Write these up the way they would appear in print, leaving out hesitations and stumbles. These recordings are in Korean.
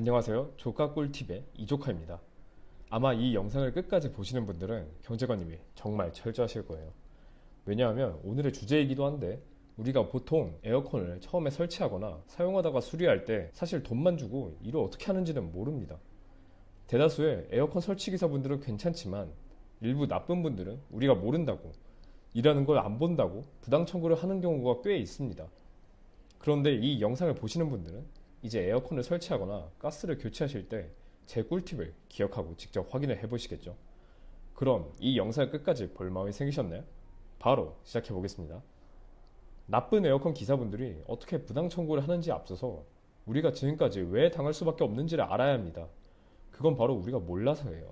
안녕하세요. 조카 꿀팁의 이조카입니다. 아마 이 영상을 끝까지 보시는 분들은 경제관님이 정말 철저하실 거예요. 왜냐하면 오늘의 주제이기도 한데 우리가 보통 에어컨을 처음에 설치하거나 사용하다가 수리할 때 사실 돈만 주고 일을 어떻게 하는지는 모릅니다. 대다수의 에어컨 설치 기사분들은 괜찮지만 일부 나쁜 분들은 우리가 모른다고 일하는 걸 안 본다고 부당 청구를 하는 경우가 꽤 있습니다. 그런데 이 영상을 보시는 분들은 이제 에어컨을 설치하거나 가스를 교체하실 때 제 꿀팁을 기억하고 직접 확인을 해보시겠죠. 그럼 이 영상을 끝까지 볼 마음이 생기셨나요? 바로 시작해 보겠습니다. 나쁜 에어컨 기사분들이 어떻게 부당 청구를 하는지 앞서서 우리가 지금까지 왜 당할 수밖에 없는지를 알아야 합니다. 그건 바로 우리가 몰라서예요.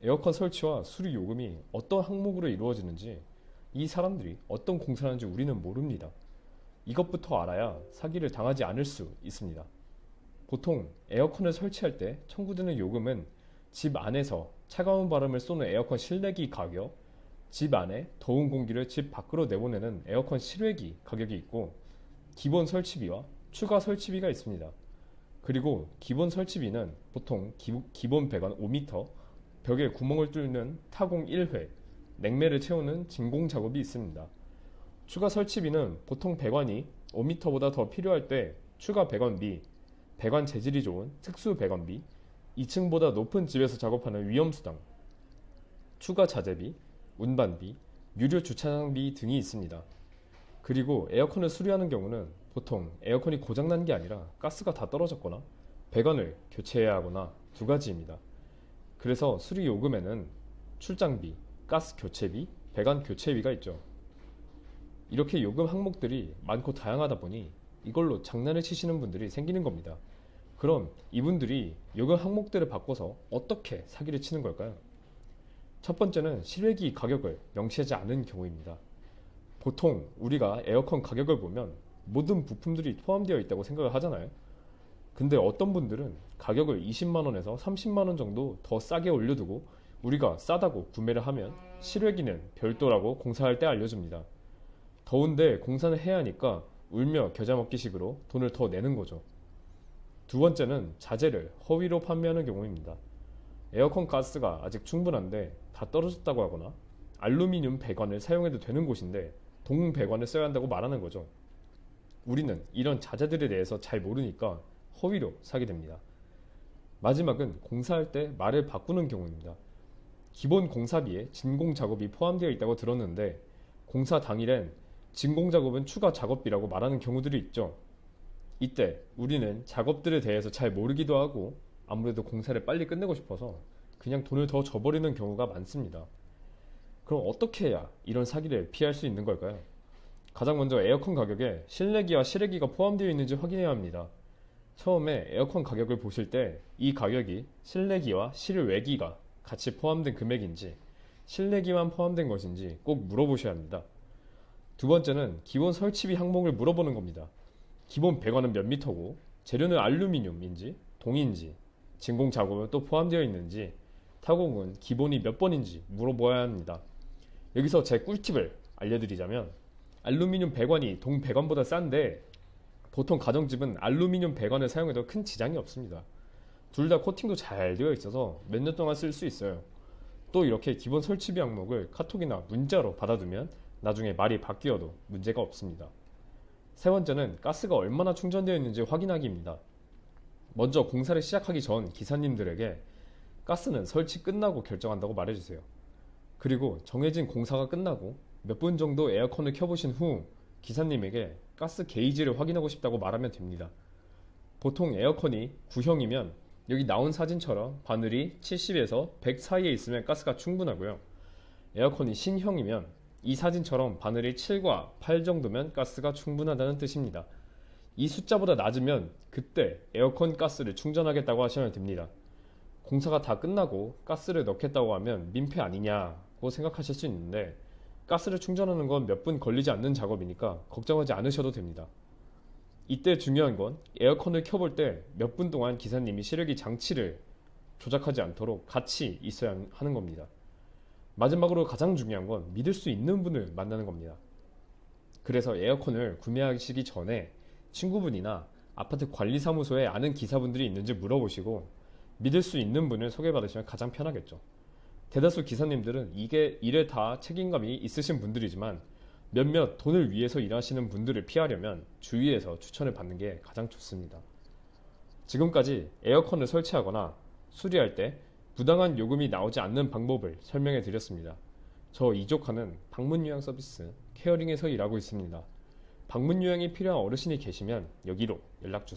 에어컨 설치와 수리 요금이 어떤 항목으로 이루어지는지, 이 사람들이 어떤 공사를 하는지 우리는 모릅니다. 이것부터 알아야 사기를 당하지 않을 수 있습니다. 보통 에어컨을 설치할 때 청구되는 요금은 집 안에서 차가운 바람을 쏘는 에어컨 실내기 가격, 집 안에 더운 공기를 집 밖으로 내보내는 에어컨 실외기 가격이 있고, 기본 설치비와 추가 설치비가 있습니다. 그리고 기본 설치비는 보통 기본 배관 5m, 벽에 구멍을 뚫는 타공 1회, 냉매를 채우는 진공 작업이 있습니다. 추가 설치비는 보통 배관이 5m보다 더 필요할 때 추가 배관비, 배관 재질이 좋은 특수 배관비, 2층보다 높은 집에서 작업하는 위험수당, 추가 자재비, 운반비, 유료 주차장비 등이 있습니다. 그리고 에어컨을 수리하는 경우는 보통 에어컨이 고장난 게 아니라 가스가 다 떨어졌거나 배관을 교체해야 하거나 두 가지입니다. 그래서 수리 요금에는 출장비, 가스 교체비, 배관 교체비가 있죠. 이렇게 요금 항목들이 많고 다양하다 보니 이걸로 장난을 치시는 분들이 생기는 겁니다. 그럼 이분들이 요금 항목들을 바꿔서 어떻게 사기를 치는 걸까요? 첫 번째는 실외기 가격을 명시하지 않은 경우입니다. 보통 우리가 에어컨 가격을 보면 모든 부품들이 포함되어 있다고 생각을 하잖아요. 근데 어떤 분들은 가격을 20만원에서 30만원 정도 더 싸게 올려두고 우리가 싸다고 구매를 하면 실외기는 별도라고 공사할 때 알려줍니다. 더운데 공사는 해야 하니까 울며 겨자 먹기식으로 돈을 더 내는 거죠. 두 번째는 자재를 허위로 판매하는 경우입니다. 에어컨 가스가 아직 충분한데 다 떨어졌다고 하거나 알루미늄 배관을 사용해도 되는 곳인데 동 배관을 써야 한다고 말하는 거죠. 우리는 이런 자재들에 대해서 잘 모르니까 허위로 사게 됩니다. 마지막은 공사할 때 말을 바꾸는 경우입니다. 기본 공사비에 진공 작업이 포함되어 있다고 들었는데 공사 당일엔 진공 작업은 추가 작업비라고 말하는 경우들이 있죠. 이때 우리는 작업들에 대해서 잘 모르기도 하고 아무래도 공사를 빨리 끝내고 싶어서 그냥 돈을 더 줘버리는 경우가 많습니다. 그럼 어떻게 해야 이런 사기를 피할 수 있는 걸까요? 가장 먼저 에어컨 가격에 실내기와 실외기가 포함되어 있는지 확인해야 합니다. 처음에 에어컨 가격을 보실 때 이 가격이 실내기와 실외기가 같이 포함된 금액인지 실내기만 포함된 것인지 꼭 물어보셔야 합니다. 두 번째는 기본 설치비 항목을 물어보는 겁니다. 기본 배관은 몇 미터고 재료는 알루미늄인지 동인지 진공 작업은 또 포함되어 있는지 타공은 기본이 몇 번인지 물어보아야 합니다. 여기서 제 꿀팁을 알려드리자면 알루미늄 배관이 동 배관보다 싼데 보통 가정집은 알루미늄 배관을 사용해도 큰 지장이 없습니다. 둘 다 코팅도 잘 되어 있어서 몇 년 동안 쓸 수 있어요. 또 이렇게 기본 설치비 항목을 카톡이나 문자로 받아두면 나중에 말이 바뀌어도 문제가 없습니다. 세 번째는 가스가 얼마나 충전되어 있는지 확인하기입니다. 먼저 공사를 시작하기 전 기사님들에게 가스는 설치 끝나고 결정한다고 말해주세요. 그리고 정해진 공사가 끝나고 몇 분 정도 에어컨을 켜보신 후 기사님에게 가스 게이지를 확인하고 싶다고 말하면 됩니다. 보통 에어컨이 구형이면 여기 나온 사진처럼 바늘이 70에서 100 사이에 있으면 가스가 충분하고요. 에어컨이 신형이면 이 사진처럼 바늘이 7과 8 정도면 가스가 충분하다는 뜻입니다. 이 숫자보다 낮으면 그때 에어컨 가스를 충전하겠다고 하시면 됩니다. 공사가 다 끝나고 가스를 넣겠다고 하면 민폐 아니냐고 생각하실 수 있는데 가스를 충전하는 건 몇 분 걸리지 않는 작업이니까 걱정하지 않으셔도 됩니다. 이때 중요한 건 에어컨을 켜볼 때 몇 분 동안 기사님이 실외기 장치를 조작하지 않도록 같이 있어야 하는 겁니다. 마지막으로 가장 중요한 건 믿을 수 있는 분을 만나는 겁니다. 그래서 에어컨을 구매하시기 전에 친구분이나 아파트 관리사무소에 아는 기사분들이 있는지 물어보시고 믿을 수 있는 분을 소개받으시면 가장 편하겠죠. 대다수 기사님들은 이게 일에 다 책임감이 있으신 분들이지만 몇몇 돈을 위해서 일하시는 분들을 피하려면 주위에서 추천을 받는 게 가장 좋습니다. 지금까지 에어컨을 설치하거나 수리할 때 부당한 요금이 나오지 않는 방법을 설명해 드렸습니다. 저 이조카는 방문 요양 서비스 케어링에서 일하고 있습니다. 방문 요양이 필요한 어르신이 계시면 여기로 연락 주세요.